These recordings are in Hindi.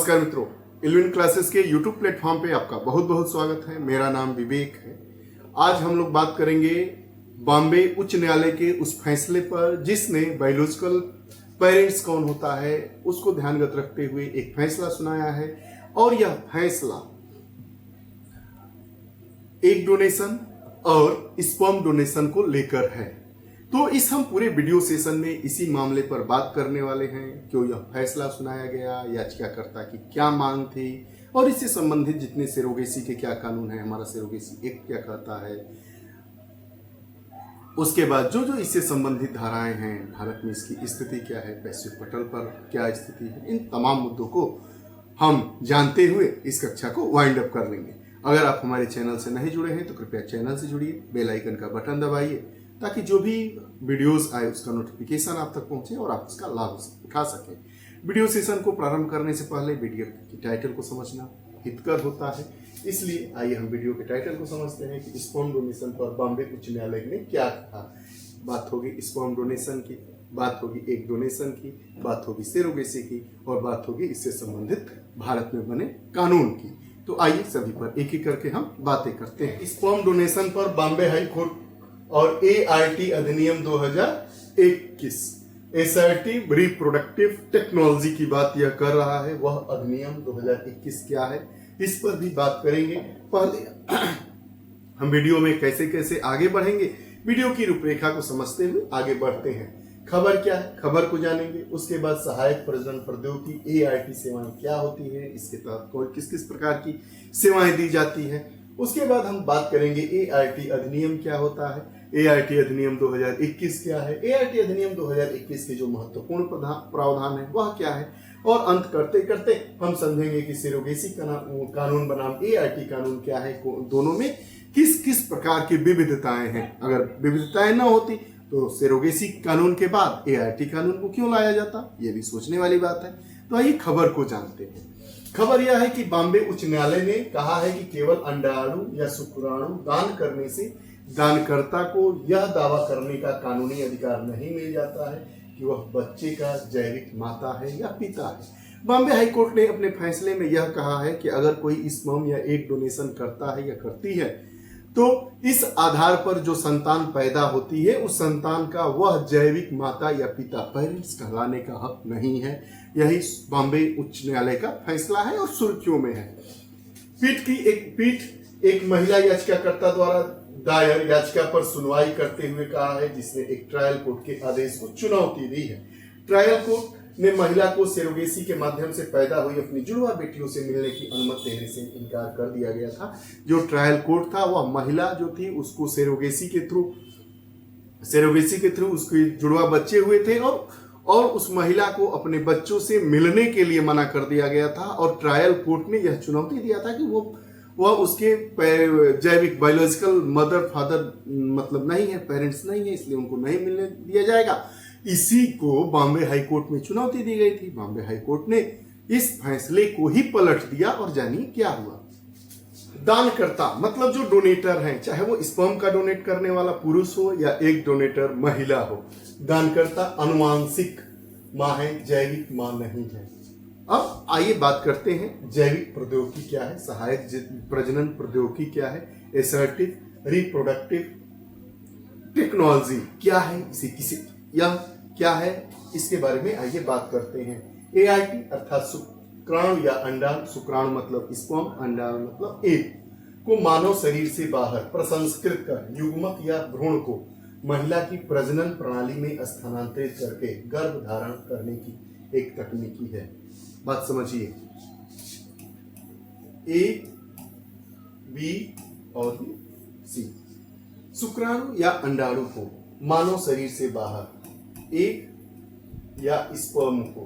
नमस्कार मित्रों, इल्विन क्लासेस के YouTube प्लेटफॉर्म पे आपका बहुत बहुत स्वागत है। मेरा नाम विवेक है। आज हम लोग बात करेंगे बॉम्बे उच्च न्यायालय के उस फैसले पर जिसने बायोलॉजिकल पेरेंट्स कौन होता है उसको ध्यानगत रखते हुए एक फैसला सुनाया है। और यह फैसला एग डोनेशन और स्पर्म डोनेशन को लेकर है। तो इस हम पूरे वीडियो सेशन में इसी मामले पर बात करने वाले हैं। क्यों यह फैसला सुनाया गया, याचिकाकर्ता की क्या मांग थी और इससे संबंधित जितने सेरोगेसी के क्या कानून है, हमारा सेरोगेसी एक्ट क्या कहता है, उसके बाद जो जो इससे संबंधित धाराएं हैं, भारत में इसकी स्थिति क्या है, वैश्विक पटल पर क्या स्थिति है, इन तमाम मुद्दों को हम जानते हुए इस कक्षा को वाइंड अप कर लेंगे। अगर आप हमारे चैनल से नहीं जुड़े हैं तो कृपया चैनल से जुड़िए, बेल आइकन का बटन दबाइए ताकि जो भी वीडियोस आए उसका नोटिफिकेशन आप तक पहुंचे और आप उसका लाभ उठा सकें। वीडियो सेशन को प्रारंभ करने से पहले वीडियो की टाइटल को समझना हितकर होता है, इसलिए आइए हम वीडियो के टाइटल को समझते हैं कि स्पर्म डोनेशन पर बॉम्बे उच्च न्यायालय ने क्या कहा। बात होगी स्पर्म डोनेशन की, बात होगी एग डोनेशन की, बात होगी सेरोगेसी की और बात होगी इससे संबंधित भारत में बने कानून की। तो आइए सभी पर एक एक करके हम बातें करते हैं। स्पर्म डोनेशन पर बॉम्बे हाई कोर्ट और ART अधिनियम 2021 SRT रिप्रोडक्टिव टेक्नोलॉजी की बात यह कर रहा है। वह अधिनियम 2021 क्या है, इस पर भी बात करेंगे। पहले हम वीडियो में कैसे कैसे आगे बढ़ेंगे, वीडियो की रूपरेखा को समझते हुए आगे बढ़ते हैं। खबर क्या है, खबर को जानेंगे। उसके बाद सहायक प्रजनन प्रौद्योगिकी ART सेवाएं क्या होती है, इसके तहत कौन किस किस प्रकार की सेवाएं दी जाती है। उसके बाद हम बात करेंगे ART अधिनियम क्या होता है, ART अधिनियम 2021 क्या है, ART अधिनियम 2021 के जो महत्वपूर्ण प्रावधान है वह क्या है, और अंत करते करते हम समझेंगे कि सेरोगेसी कानून बनाम ART कानून क्या है, दोनों में किस किस प्रकार की विविधताएं हैं। अगर विविधताएं न होती तो सेरोगेसी कानून के बाद ART कानून को क्यों लाया जाता, ये भी सोचने वाली बात है। तो आइए खबर को जानते हैं। खबर यह है कि बॉम्बे उच्च न्यायालय ने कहा है कि केवल अंडाणु या शुक्राणु दान करने से दानकर्ता को यह दावा करने का कानूनी अधिकार नहीं मिल जाता है कि वह बच्चे का जैविक माता है या पिता है। बॉम्बे हाई कोर्ट ने अपने फैसले में यह कहा है कि अगर कोई स्पर्म या एग डोनेशन करता है या करती है तो इस आधार पर जो संतान पैदा होती है उस संतान का वह जैविक माता या पिता पेरेंट्स कहलाने का हक नहीं है। यही बॉम्बे उच्च न्यायालय का फैसला है और सुर्खियों में है। पीठ एक महिला याचिकाकर्ता द्वारा दायर याचिका पर सुनवाई करते हुए कहा है, जिसने एक ट्रायल कोर्ट के आदेश को चुनौती दी है। ट्रायल कोर्ट ने महिला को सेरोगेसी के माध्यम से पैदा हुई अपनी जुड़वा बेटियों से मिलने की अनुमति देने से इनकार कर दिया गया था। जो ट्रायल कोर्ट था वह महिला जो थी उसको सेरोगेसी के थ्रू उसके जुड़वा बच्चे हुए थे और उस महिला को अपने बच्चों से मिलने के लिए मना कर दिया गया था। और ट्रायल कोर्ट ने यह चुनौती दिया था कि वह उसके जैविक बायोलॉजिकल मदर फादर मतलब नहीं है, पेरेंट्स नहीं है, इसलिए उनको नहीं मिलने दिया जाएगा। इसी को बॉम्बे हाई कोर्ट में चुनौती दी गई थी। बॉम्बे हाई कोर्ट ने इस फैसले को ही पलट दिया और जानिए क्या हुआ। दानकर्ता मतलब जो डोनेटर हैं, चाहे वो स्पर्म का डोनेट करने वाला पुरुष हो या एक डोनेटर महिला हो, दानकर्ता अनुवांशिक मां है, जैविक मां नहीं है। अब आइए बात करते हैं जैविक प्रौद्योगिकी क्या है, सहायक प्रजनन प्रौद्योगिकी क्या है, एसर्टिव रिप्रोडक्टिव टेक्नोलॉजी क्या है, यह क्या है, इसके बारे में आइए बात करते हैं। ART अर्थात शुक्राणु या अंडाणु, शुक्राणु मतलब स्पर्म, अंडाणु मतलब एग को मानव शरीर से बाहर प्रसंस्कृत कर युग्मक या भ्रूण को महिला की प्रजनन प्रणाली में स्थानांतरित करके गर्भ धारण करने की एक तकनीकी है। बात समझिए, A, B और C। शुक्राणु या अंडाणु को मानव शरीर से बाहर, एग या स्पर्म को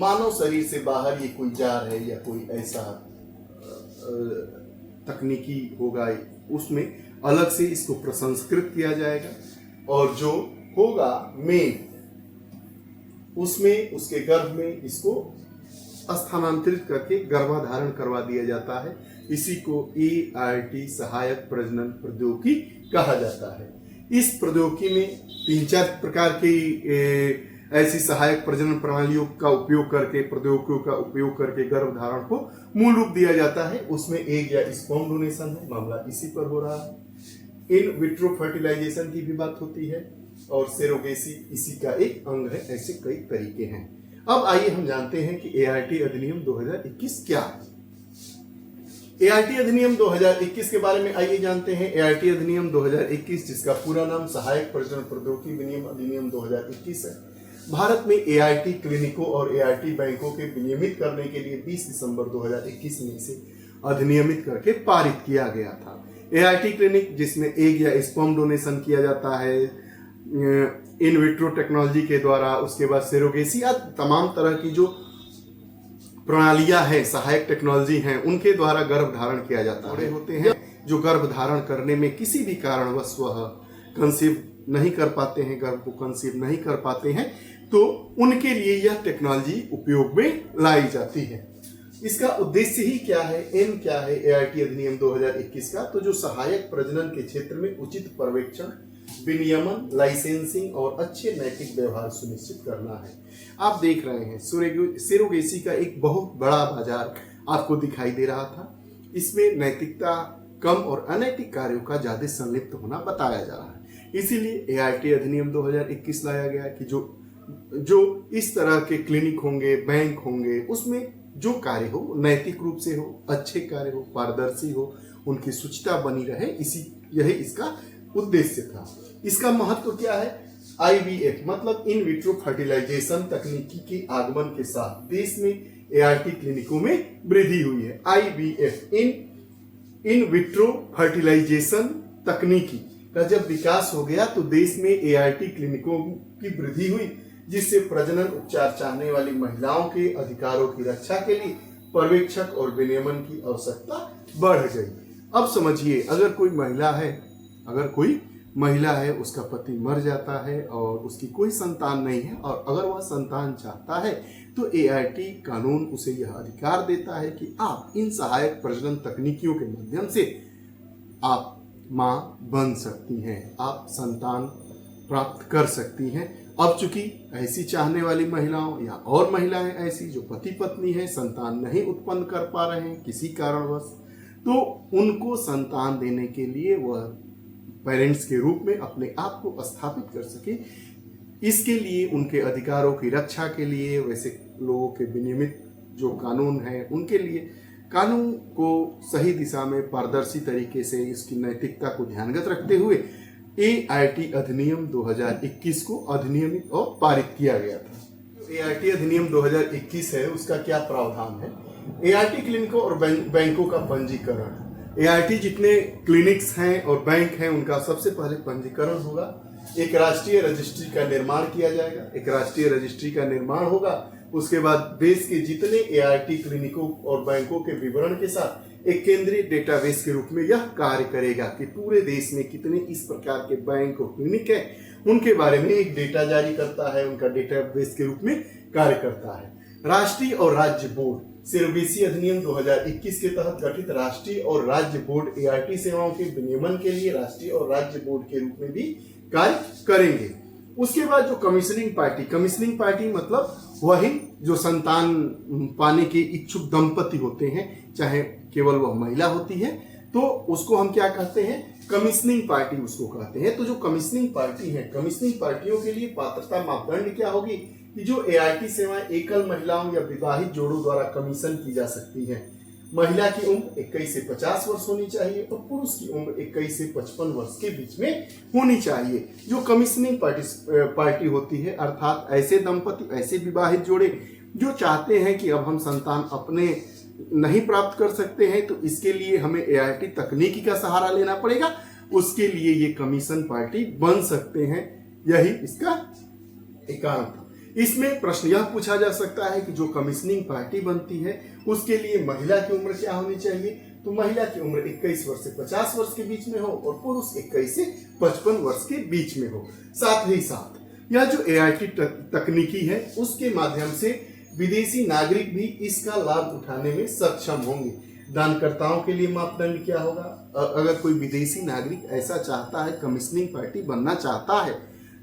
मानव शरीर से बाहर, ये कोई जार है या कोई ऐसा तकनीकी होगा, उसमें अलग से इसको प्रसंस्कृत किया जाएगा और जो होगा मेन उसमें उसके गर्भ में इसको स्थानांतरित करके गर्भाधारण करवा दिया जाता है। इसी को ART सहायक प्रजनन प्रौद्योगिकी कहा जाता है। इस प्रौद्योगिकी में 3-4 प्रकार की ऐसी सहायक प्रजनन प्रणालियों का उपयोग करके, प्रौद्योगिकियों का उपयोग करके गर्भधारण को मूल रूप दिया जाता है। उसमें एग या स्पर्म डोनेशन है, मामला इसी पर हो रहा है। इन विट्रो फर्टिलाइजेशन की भी बात होती है और सेरोगेसी इसी का एक अंग है। ऐसे कई तरीके हैं। अब आइए हम जानते हैं कि एआरटी अधिनियम 2021 क्या है। एआरटी अधिनियम 2021 के बारे में आइए जानते हैं। एआरटी अधिनियम 2021, जिसका पूरा नाम सहायक प्रजनन प्रौद्योगिकी विनियम अधिनियम 2021 है, भारत में एआरटी क्लिनिकों और एआरटी बैंकों के विनियमित करने के लिए 20 दिसंबर 2021 में इसे अधिनियमित करके पारित किया गया था। एआरटी क्लिनिक जिसमें एग या स्पर्म डोनेशन किया जाता है इन विट्रो टेक्नोलॉजी के द्वारा, उसके बाद सेरोगेसी या तमाम तरह की जो प्रणालियां हैं, सहायक टेक्नोलॉजी हैं, उनके द्वारा गर्भ धारण किया जाता है। होते हैं जो गर्भ धारण करने में किसी भी कारणवश वह कंसीव नहीं कर पाते हैं, गर्भ को कंसीव नहीं कर पाते हैं, तो उनके लिए यह टेक्नोलॉजी उपयोग में लाई जाती है। इसका उद्देश्य ही क्या है, एम क्या है एआरटी अधिनियम 2021 का? तो जो सहायक प्रजनन के क्षेत्र में उचित पर्यवेक्षण, विनियमन, लाइसेंसिंग और अच्छे नैतिक व्यवहार सुनिश्चित करना है। आप देख रहे हैं सेरोगेसी का एक बहुत बड़ा बाजार आपको दिखाई दे रहा था। इसमें नैतिकता कम और अनैतिक कार्यों का ज्यादा संलिप्त होना बताया जा रहा है। इसीलिए एआरटी अधिनियम 2021 लाया गया कि जो इस तरह के क्लिनिक होंगे, बैंक होंगे, उसमें जो कार्य हो नैतिक रूप से हो, अच्छे कार्य हो, पारदर्शी हो, उनकी शुचिता बनी रहे, यही इसका उद्देश्य था। इसका महत्व क्या है? आईवीएफ मतलब इन विट्रो फर्टिलाइजेशन तकनीकी के आगमन के साथ देश में एआरटी क्लिनिकों में वृद्धि हुई है। आईवीएफ इन विट्रो फर्टिलाइजेशन तकनीकी का जब विकास हो गया तो देश में एआरटी क्लिनिकों की वृद्धि हुई, जिससे प्रजनन उपचार चाहने वाली महिलाओं के अधिकारों की रक्षा के लिए पर्यवेक्षक और विनियमन की आवश्यकता बढ़ गई। अब समझिए, अगर कोई महिला है, उसका पति मर जाता है और उसकी कोई संतान नहीं है, और अगर वह संतान चाहता है तो एआरटी कानून उसे यह अधिकार देता है कि आप इन सहायक प्रजनन तकनीकियों के माध्यम से आप मां बन सकती हैं, आप संतान प्राप्त कर सकती हैं। अब चूंकि ऐसी चाहने वाली महिलाओं या और महिलाएं ऐसी जो पति पत्नी हैं, संतान नहीं उत्पन्न कर पा रहे हैं किसी कारणवश, तो उनको संतान देने के लिए वह पेरेंट्स के रूप में अपने आप को स्थापित कर सके, इसके लिए उनके अधिकारों की रक्षा के लिए वैसे लोगों के विनियमित जो कानून है, उनके लिए कानून को सही दिशा में पारदर्शी तरीके से इसकी नैतिकता को ध्यानगत रखते हुए एआरटी अधिनियम 2021 को अधिनियमित और पारित किया गया था। एआरटी अधिनियम 2021 है, उसका क्या प्रावधान है? एआरटी क्लिनिकों और बैंकों का पंजीकरण। एआरटी जितने क्लिनिक्स हैं और बैंक हैं, उनका सबसे पहले पंजीकरण होगा। एक राष्ट्रीय रजिस्ट्री का निर्माण किया जाएगा, एक राष्ट्रीय रजिस्ट्री का निर्माण होगा। उसके बाद देश के जितने एआरटी क्लिनिकों और बैंकों के विवरण के साथ एक केंद्रीय डेटाबेस के रूप में यह कार्य करेगा कि पूरे देश में कितने इस प्रकार के बैंक और क्लिनिक हैं, उनके बारे में एक डेटा जारी करता है, उनका डेटाबेस के रूप में कार्य करता है। राष्ट्रीय और राज्य बोर्ड सेरोगेसी अधिनियम 2021 के तहत गठित राष्ट्रीय और राज्य बोर्ड एआरटी सेवाओं के विनियमन के लिए राष्ट्रीय और राज्य बोर्ड के रूप में भी कार्य करेंगे। उसके बाद जो कमीशनिंग पार्टी मतलब वही जो संतान पाने के इच्छुक दंपति होते हैं, चाहे केवल वह महिला होती है, तो उसको हम क्या कहते हैं? कमीशनिंग पार्टी उसको कहते हैं। तो जो कमीशनिंग पार्टी है, कमीशनिंग पार्टियों के लिए पात्रता मापदंड क्या होगी कि जो एआरटी सेवाएं एकल महिलाओं या विवाहित जोड़ों द्वारा कमीशन की जा सकती हैं। महिला की उम्र 21 से 50 वर्ष होनी चाहिए और पुरुष की उम्र 21 से 55 वर्ष के बीच में होनी चाहिए। जो कमीशनिंग पार्टी होती है, अर्थात ऐसे दंपति, ऐसे विवाहित जोड़े जो चाहते हैं कि अब हम संतान अपने नहीं प्राप्त कर सकते हैं, तो इसके लिए हमें एआरटी तकनीकी का सहारा लेना पड़ेगा, उसके लिए ये कमीशन पार्टी बन सकते हैं। यही इसका एक कारण था। इसमें प्रश्न यह पूछा जा सकता है कि जो कमीशनिंग पार्टी बनती है उसके लिए महिला की उम्र क्या होनी चाहिए? तो महिला की उम्र 21 वर्ष से 50 वर्ष के बीच में हो और पुरुष 21 से 55 वर्ष के बीच में हो। साथ ही साथ यह जो एआरटी तकनीकी है, उसके माध्यम से विदेशी नागरिक भी इसका लाभ उठाने में सक्षम होंगे। दानकर्ताओं के लिए मापदंड क्या होगा? अगर कोई विदेशी नागरिक ऐसा चाहता है, कमीशनिंग पार्टी बनना चाहता है,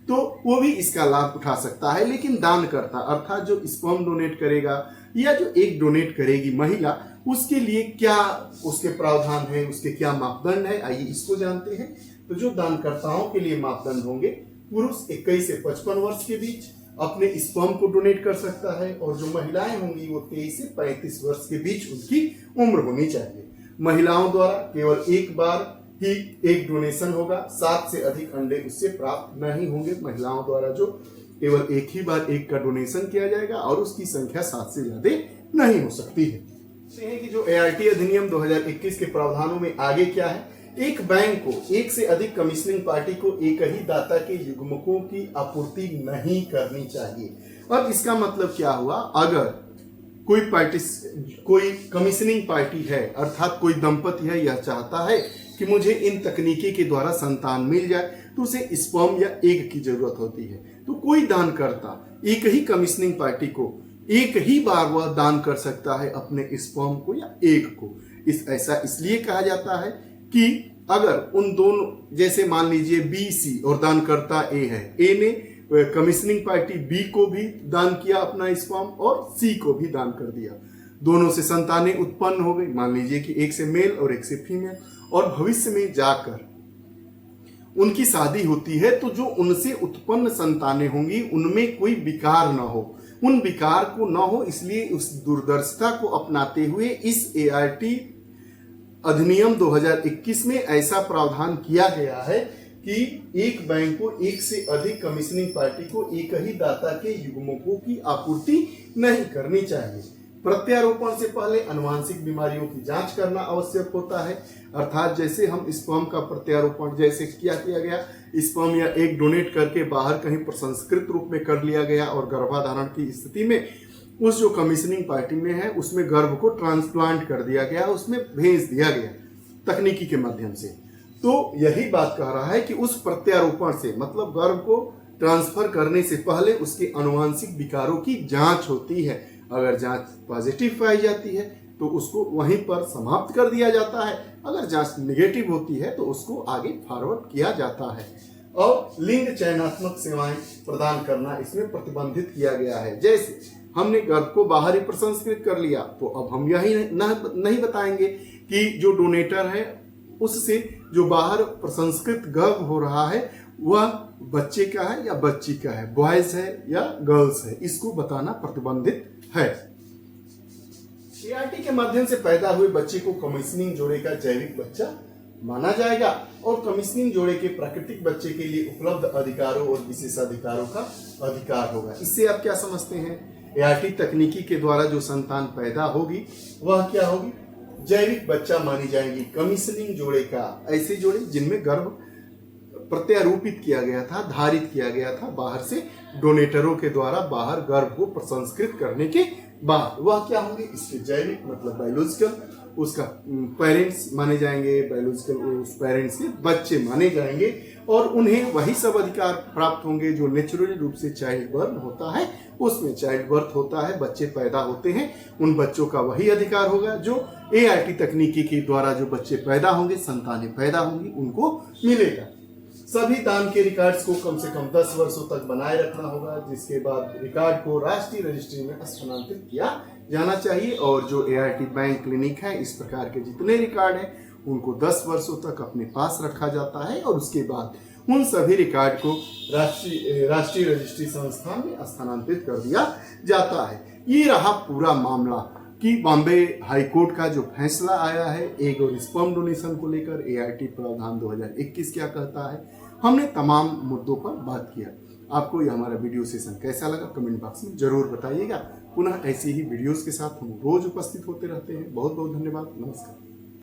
तो वो भी इसका लाभ उठा सकता है। लेकिन दानकर्ता अर्थात जो स्पर्म डोनेट करेगा या जो एग डोनेट करेगी महिला, उसके लिए क्या उसके प्रावधान है, उसके क्या मापदंड है, आइए इसको जानते हैं। तो जो दानकर्ताओं के लिए मापदंड होंगे, पुरुष 21 से 55 वर्ष के बीच अपने स्पर्म को डोनेट कर सकता है, और जो महिलाएं होंगी वो 23 से 35 वर्ष के बीच उनकी उम्र होनी चाहिए। महिलाओं द्वारा केवल एक बार ही एक डोनेशन होगा, 7 से अधिक अंडे उससे प्राप्त नहीं होंगे। महिलाओं द्वारा जो केवल एक ही बार एक का डोनेशन किया जाएगा और उसकी संख्या 7 से ज्यादा नहीं हो सकती है। कि जो ART अधिनियम 2021 के प्रावधानों में आगे क्या है, एक बैंक को एक से अधिक कमीशनिंग पार्टी को एक ही दाता के युग्मकों की आपूर्ति नहीं करनी चाहिए। अब इसका मतलब क्या हुआ, अगर कोई कमीशनिंग पार्टी है अर्थात कोई दंपति है, यह चाहता है कि मुझे इन तकनीकी के द्वारा संतान मिल जाए, तो उसे स्पर्म या एग की जरूरत होती है। तो कोई दानकर्ता एक ही कमीशनिंग पार्टी को एक ही बार वह दान कर सकता है अपने स्पर्म को या एग को। ऐसा इसलिए कहा जाता है कि अगर उन दोनों, जैसे मान लीजिए BC और दानकर्ता A है, A ने कमीशनिंग पार्टी B को भी दान किया अपना स्पर्म और C को भी दान कर दिया, दोनों से संतानें उत्पन्न हो गई, मान लीजिए कि एक से मेल और एक से फीमेल, और भविष्य में जाकर उनकी शादी होती है, तो जो उनसे उत्पन्न संतानें होंगी उनमें कोई विकार न हो, उन विकार को न हो, इसलिए उस दूरदर्शिता को अपनाते हुए इस ART अधिनियम 2021 में ऐसा प्रावधान किया गया है कि एक बैंक को एक से अधिक कमीशनिंग पार्टी को एक ही दाता के युग्मकों की आपूर्ति नहीं करनी चाहिए। प्रत्यारोपण से पहले आनुवंशिक बीमारियों की जांच करना आवश्यक होता है, अर्थात जैसे हम स्पर्म का प्रत्यारोपण जैसे किया गया, स्पर्म या एग डोनेट करके बाहर कहीं प्रसंस्कृत रूप में कर लिया गया और गर्भाधारण की स्थिति में उस जो कमीशनिंग पार्टी में है उसमें गर्भ को ट्रांसप्लांट कर दिया गया, उसमें भेज दिया गया तकनीकी के माध्यम से। तो यही बात कह रहा है कि उस प्रत्यारोपण से मतलब गर्भ को ट्रांसफर करने से पहले उसके आनुवंशिक विकारों की जांच होती है। अगर जांच पॉजिटिव पाई जाती है तो उसको वहीं पर समाप्त कर दिया जाता है, अगर जांच नेगेटिव होती है तो उसको आगे फॉरवर्ड किया जाता है। और लिंग चयनात्मक सेवाएं प्रदान करना इसमें प्रतिबंधित किया गया है। जैसे हमने गर्भ को बाहर ही प्रसंस्कृत कर लिया, तो अब हम यही नहीं बताएंगे कि जो डोनेटर है उससे जो बाहर प्रसंस्कृत गर्भ हो रहा है वह बच्चे का है या बच्ची का है, बॉयज है या गर्ल्स है, इसको बताना प्रतिबंधित है। ART के माध्यम से पैदा हुए बच्चे को कमीशनिंग जोड़े का जैविक बच्चा माना जाएगा और कमीशनिंग जोड़े के प्राकृतिक बच्चे के लिए उपलब्ध अधिकारों और विशेषाधिकारों का अधिकार होगा। इससे आप क्या समझते हैं, ART तकनीकी के द्वारा जो संतान पैदा होगी वह क्या होगी, जैविक बच्चा मानी जाएगी। कमीशनिंग जोड़े का ऐसे जोड़े जिनमें गर्भ प्रत्यारोपित किया गया था, धारित किया गया था बाहर से डोनेटरों के द्वारा, बाहर गर्भ को प्रसंस्कृत करने के बाद, वह क्या होंगे, इसके जैविक मतलब बायोलॉजिकल उसका पेरेंट्स माने जाएंगे, बायोलॉजिकल उस पेरेंट्स के बच्चे माने जाएंगे और उन्हें वही सब अधिकार प्राप्त होंगे जो नेचुरली रूप से चाइल्ड बर्थ होता है, उसमें चाइल्ड बर्थ होता है, बच्चे पैदा होते हैं, उन बच्चों का वही अधिकार होगा जो ART तकनीकी के द्वारा जो बच्चे पैदा होंगे, संतानें पैदा होंगी, उनको मिलेगा। सभी दान के रिकॉर्ड्स को कम से कम 10 वर्षों तक बनाए रखना होगा, जिसके बाद रिकॉर्ड को राष्ट्रीय रजिस्ट्री में स्थानांतरित किया जाना चाहिए। और जो ART बैंक क्लिनिक है, इस प्रकार के जितने रिकॉर्ड हैं उनको 10 वर्षों तक अपने पास रखा जाता है और उसके बाद उन सभी रिकॉर्ड को राष्ट्रीय रजिस्ट्री संस्थान में स्थानांतरित कर दिया जाता है। ये रहा पूरा मामला कि बॉम्बे हाई कोर्ट का जो फैसला आया है एग और स्पर्म डोनेशन को लेकर, ART प्रावधान 2021 क्या कहता है, हमने तमाम मुद्दों पर बात किया। आपको यह हमारा वीडियो सेशन कैसा लगा कमेंट बॉक्स में जरूर बताइएगा। पुनः ऐसी ही वीडियोस के साथ हम रोज उपस्थित होते रहते हैं। बहुत बहुत धन्यवाद, नमस्कार।